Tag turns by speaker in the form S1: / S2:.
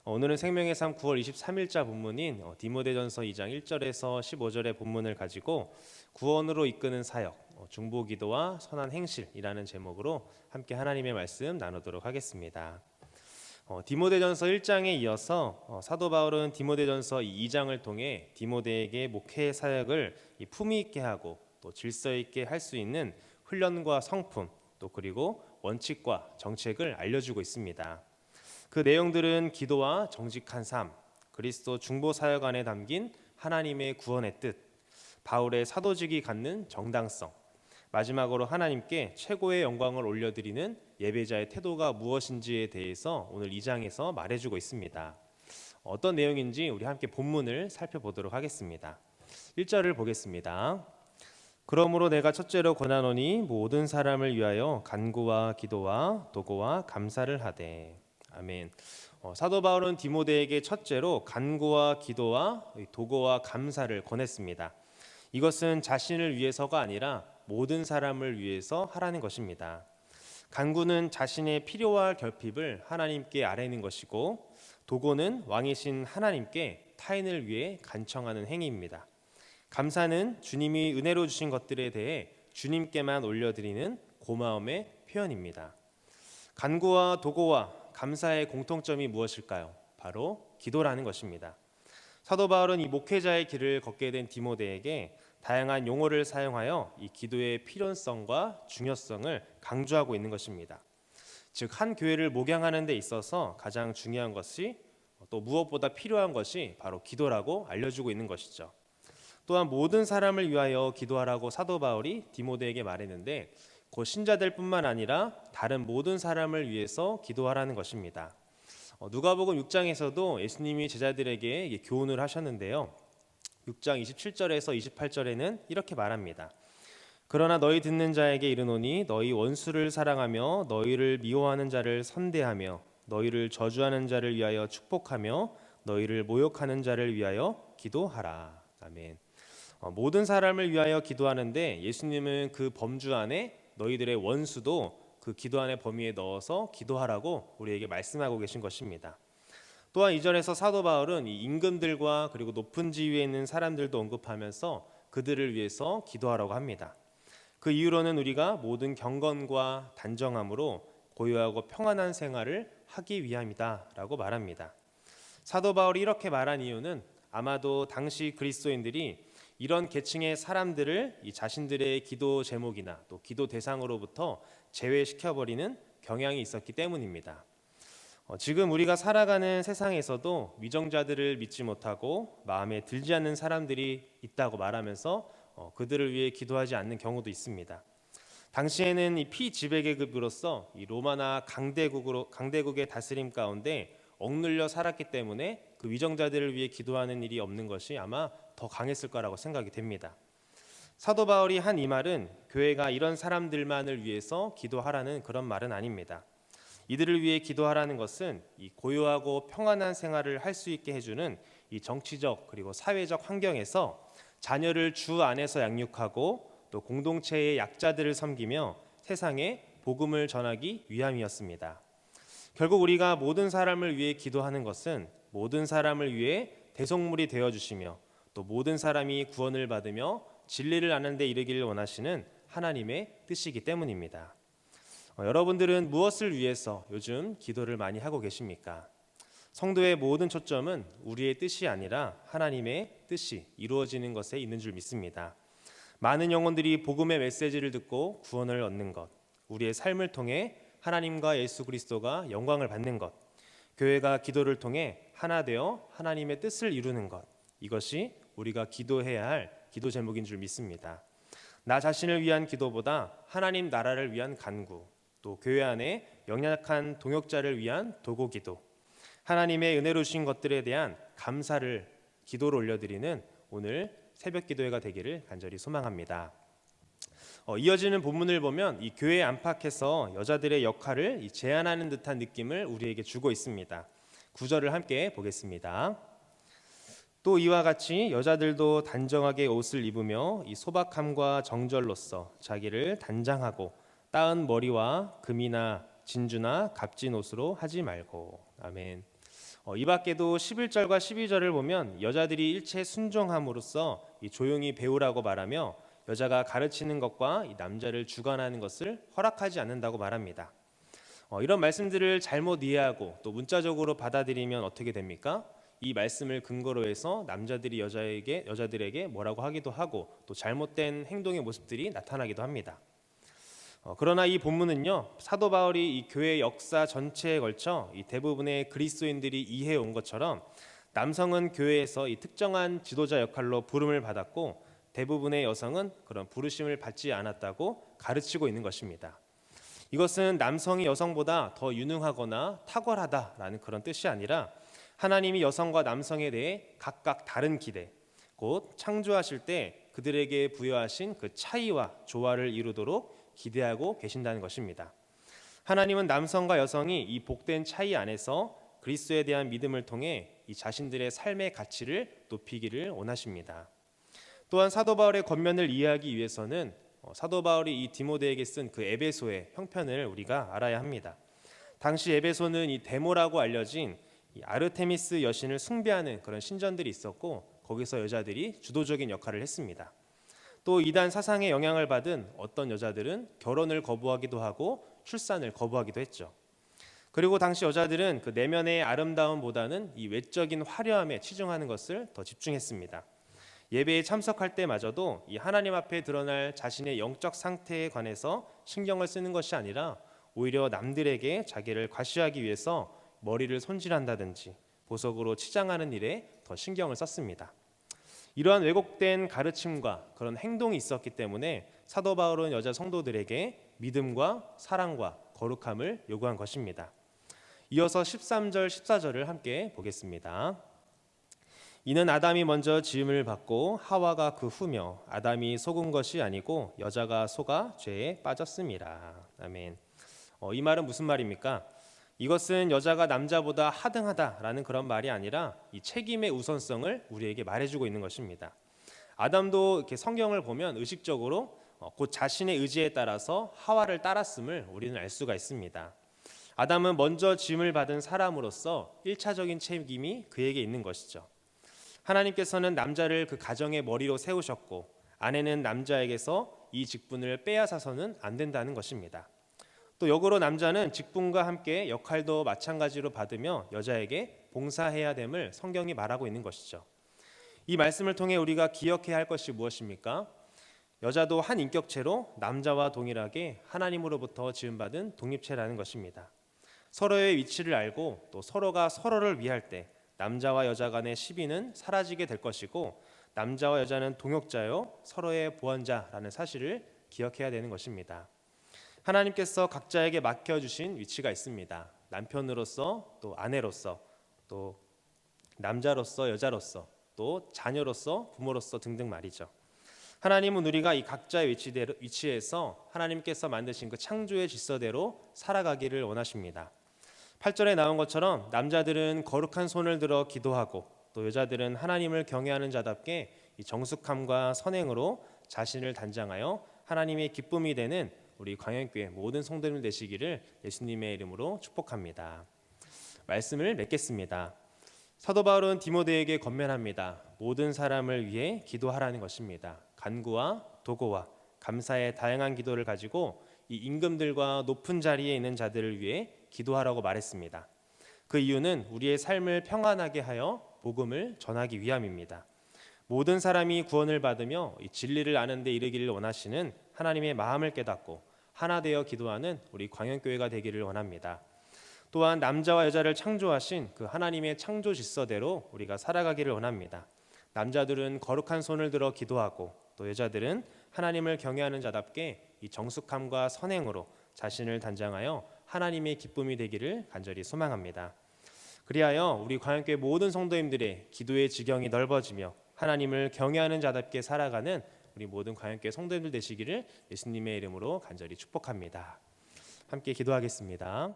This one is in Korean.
S1: 오늘은 생명의 삶 9월 23일자 본문인 디모데전서 2장 1절에서 15절의 본문을 가지고 구원으로 이끄는 사역, 중보기도와 선한 행실이라는 제목으로 함께 하나님의 말씀 나누도록 하겠습니다. 디모데전서 1장에 이어서 사도 바울은 디모데전서 2장을 통해 디모데에게 목회 사역을 품위 있게 하고 또 질서 있게 할 수 있는 훈련과 성품, 또 그리고 원칙과 정책을 알려주고 있습니다. 그 내용들은 기도와 정직한 삶, 그리스도 중보 사역 안에 담긴 하나님의 구원의 뜻, 바울의 사도직이 갖는 정당성, 마지막으로 하나님께 최고의 영광을 올려드리는 예배자의 태도가 무엇인지에 대해서 오늘 2장에서 말해주고 있습니다. 어떤 내용인지 우리 함께 본문을 살펴보도록 하겠습니다. 1절을 보겠습니다. 그러므로 내가 첫째로 권하노니 모든 사람을 위하여 간구와 기도와 도고와 감사를 하되. 아멘. 사도 바울은 디모데에게 첫째로 간구와 기도와 도고와 감사를 권했습니다. 이것은 자신을 위해서가 아니라 모든 사람을 위해서 하라는 것입니다. 간구는 자신의 필요와 결핍을 하나님께 아뢰는 것이고, 도고는 왕이신 하나님께 타인을 위해 간청하는 행위입니다. 감사는 주님이 은혜로 주신 것들에 대해 주님께만 올려드리는 고마움의 표현입니다. 간구와 도고와 감사의 공통점이 무엇일까요? 바로 기도라는 것입니다. 사도 바울은 이 목회자의 길을 걷게 된 디모데에게 다양한 용어를 사용하여 이 기도의 필요성과 중요성을 강조하고 있는 것입니다. 즉, 한 교회를 목양하는 데 있어서 가장 중요한 것이, 또 무엇보다 필요한 것이 바로 기도라고 알려주고 있는 것이죠. 또한 모든 사람을 위하여 기도하라고 사도 바울이 디모데에게 말했는데, 곧 신자들 뿐만 아니라 다른 모든 사람을 위해서 기도하라는 것입니다. 누가복음 6장에서도 예수님이 제자들에게 교훈을 하셨는데요. 6장 27절에서 28절에는 이렇게 말합니다. 그러나 너희 듣는 자에게 이르노니 너희 원수를 사랑하며 너희를 미워하는 자를 선대하며 너희를 저주하는 자를 위하여 축복하며 너희를 모욕하는 자를 위하여 기도하라. 아멘. 모든 사람을 위하여 기도하는데 예수님은 그 범주 안에 너희들의 원수도 그 기도 안의 범위에 넣어서 기도하라고 우리에게 말씀하고 계신 것입니다. 또한 2절에서 사도 바울은 이 임금들과 그리고 높은 지위에 있는 사람들도 언급하면서 그들을 위해서 기도하라고 합니다. 그 이유로는 우리가 모든 경건과 단정함으로 고요하고 평안한 생활을 하기 위함이다라고 말합니다. 사도 바울이 이렇게 말한 이유는 아마도 당시 그리스도인들이 이런 계층의 사람들을 이 자신들의 기도 제목이나 또 기도 대상으로부터 제외시켜버리는 경향이 있었기 때문입니다. 지금 우리가 살아가는 세상에서도 위정자들을 믿지 못하고 마음에 들지 않는 사람들이 있다고 말하면서 그들을 위해 기도하지 않는 경우도 있습니다. 당시에는 이 피지배계급으로서 이 로마나 강대국의 다스림 가운데 억눌려 살았기 때문에 그 위정자들을 위해 기도하는 일이 없는 것이 아마 더 강했을 거라고 생각이 됩니다. 사도 바울이 한 이 말은 교회가 이런 사람들만을 위해서 기도하라는 그런 말은 아닙니다. 이들을 위해 기도하라는 것은 이 고요하고 평안한 생활을 할 수 있게 해주는 이 정치적 그리고 사회적 환경에서 자녀를 주 안에서 양육하고 또 공동체의 약자들을 섬기며 세상에 복음을 전하기 위함이었습니다. 결국 우리가 모든 사람을 위해 기도하는 것은 모든 사람을 위해 대속물이 되어주시며 또 모든 사람이 구원을 받으며 진리를 아는 데 이르기를 원하시는 하나님의 뜻이기 때문입니다. 여러분들은 무엇을 위해서 요즘 기도를 많이 하고 계십니까? 성도의 모든 초점은 우리의 뜻이 아니라 하나님의 뜻이 이루어지는 것에 있는 줄 믿습니다. 많은 영혼들이 복음의 메시지를 듣고 구원을 얻는 것, 우리의 삶을 통해 하나님과 예수 그리스도가 영광을 받는 것, 교회가 기도를 통해 하나 되어 하나님의 뜻을 이루는 것, 이것이 우리가 기도해야 할 기도 제목인 줄 믿습니다. 나 자신을 위한 기도보다 하나님 나라를 위한 간구, 또 교회 안에 연약한 동역자를 위한 도고 기도, 하나님의 은혜로 주신 것들에 대한 감사를 기도로 올려드리는 오늘 새벽 기도회가 되기를 간절히 소망합니다. 이어지는 본문을 보면 이 교회 안팎에서 여자들의 역할을 제한하는 듯한 느낌을 우리에게 주고 있습니다. 9절을 함께 보겠습니다. 또 이와 같이 여자들도 단정하게 옷을 입으며 이 소박함과 정절로서 자기를 단장하고 따은 머리와 금이나 진주나 값진 옷으로 하지 말고. 아멘. 이 밖에도 11절과 12절을 보면 여자들이 일체 순종함으로써 이 조용히 배우라고 말하며 여자가 가르치는 것과 이 남자를 주관하는 것을 허락하지 않는다고 말합니다. 이런 말씀들을 잘못 이해하고 또 문자적으로 받아들이면 어떻게 됩니까? 이 말씀을 근거로 해서 남자들이 여자들에게 뭐라고 하기도 하고 또 잘못된 행동의 모습들이 나타나기도 합니다. 그러나 이 본문은요, 사도 바울이 이 교회 역사 전체에 걸쳐 이 대부분의 그리스도인들이 이해해 온 것처럼 남성은 교회에서 이 특정한 지도자 역할로 부름을 받았고 대부분의 여성은 그런 부르심을 받지 않았다고 가르치고 있는 것입니다. 이것은 남성이 여성보다 더 유능하거나 탁월하다라는 그런 뜻이 아니라 하나님이 여성과 남성에 대해 각각 다른 기대, 곧 창조하실 때 그들에게 부여하신 그 차이와 조화를 이루도록 기대하고 계신다는 것입니다. 하나님은 남성과 여성이 이 복된 차이 안에서 그리스도에 대한 믿음을 통해 이 자신들의 삶의 가치를 높이기를 원하십니다. 또한 사도 바울의 권면을 이해하기 위해서는 사도 바울이 이 디모데에게 쓴 그 에베소의 형편을 우리가 알아야 합니다. 당시 에베소는 이 데모라고 알려진 이 아르테미스 여신을 숭배하는 그런 신전들이 있었고 거기서 여자들이 주도적인 역할을 했습니다. 또 이단 사상의 영향을 받은 어떤 여자들은 결혼을 거부하기도 하고 출산을 거부하기도 했죠. 그리고 당시 여자들은 그 내면의 아름다움보다는 이 외적인 화려함에 치중하는 것을 더 집중했습니다. 예배에 참석할 때마저도 이 하나님 앞에 드러날 자신의 영적 상태에 관해서 신경을 쓰는 것이 아니라 오히려 남들에게 자기를 과시하기 위해서 머리를 손질한다든지 보석으로 치장하는 일에 더 신경을 썼습니다. 이러한 왜곡된 가르침과 그런 행동이 있었기 때문에 사도 바울은 여자 성도들에게 믿음과 사랑과 거룩함을 요구한 것입니다. 이어서 13절, 14절을 함께 보겠습니다. 이는 아담이 먼저 지음을 받고 하와가 그 후며 아담이 속은 것이 아니고 여자가 속아 죄에 빠졌음이라. 아멘. 이 말은 무슨 말입니까? 이것은 여자가 남자보다 하등하다라는 그런 말이 아니라 이 책임의 우선성을 우리에게 말해주고 있는 것입니다. 아담도 이렇게 성경을 보면 의식적으로 곧 자신의 의지에 따라서 하와를 따랐음을 우리는 알 수가 있습니다. 아담은 먼저 지음을 받은 사람으로서 1차적인 책임이 그에게 있는 것이죠. 하나님께서는 남자를 그 가정의 머리로 세우셨고 아내는 남자에게서 이 직분을 빼앗아서는 안 된다는 것입니다. 또 역으로 남자는 직분과 함께 역할도 마찬가지로 받으며 여자에게 봉사해야 됨을 성경이 말하고 있는 것이죠. 이 말씀을 통해 우리가 기억해야 할 것이 무엇입니까? 여자도 한 인격체로 남자와 동일하게 하나님으로부터 지음받은 독립체라는 것입니다. 서로의 위치를 알고 또 서로가 서로를 위할 때 남자와 여자 간의 시비는 사라지게 될 것이고 남자와 여자는 동역자요 서로의 보완자라는 사실을 기억해야 되는 것입니다. 하나님께서 각자에게 맡겨주신 위치가 있습니다. 남편으로서 또 아내로서 또 남자로서 여자로서 또 자녀로서 부모로서 등등 말이죠. 하나님은 우리가 이 각자의 위치에서 하나님께서 만드신 그 창조의 질서대로 살아가기를 원하십니다. 8절에 나온 것처럼 남자들은 거룩한 손을 들어 기도하고 또 여자들은 하나님을 경외하는 자답게 이 정숙함과 선행으로 자신을 단장하여 하나님의 기쁨이 되는 우리 광양교회 모든 성도님 되시기를 예수님의 이름으로 축복합니다. 말씀을 맺겠습니다. 사도 바울은 디모데에게 권면합니다. 모든 사람을 위해 기도하라는 것입니다. 간구와 도고와 감사의 다양한 기도를 가지고 이 임금들과 높은 자리에 있는 자들을 위해 기도하라고 말했습니다. 그 이유는 우리의 삶을 평안하게 하여 복음을 전하기 위함입니다. 모든 사람이 구원을 받으며 이 진리를 아는 데 이르기를 원하시는 하나님의 마음을 깨닫고 하나 되어 기도하는 우리 광양교회가 되기를 원합니다. 또한 남자와 여자를 창조하신 그 하나님의 창조 질서대로 우리가 살아가기를 원합니다. 남자들은 거룩한 손을 들어 기도하고 또 여자들은 하나님을 경외하는 자답게 이 정숙함과 선행으로 자신을 단장하여 하나님의 기쁨이 되기를 간절히 소망합니다. 그리하여 우리 광양교회 모든 성도님들의 기도의 지경이 넓어지며 하나님을 경외하는 자답게 살아가는 우리 모든 광양교회 성도님들 되시기를 예수님의 이름으로 간절히 축복합니다. 함께 기도하겠습니다.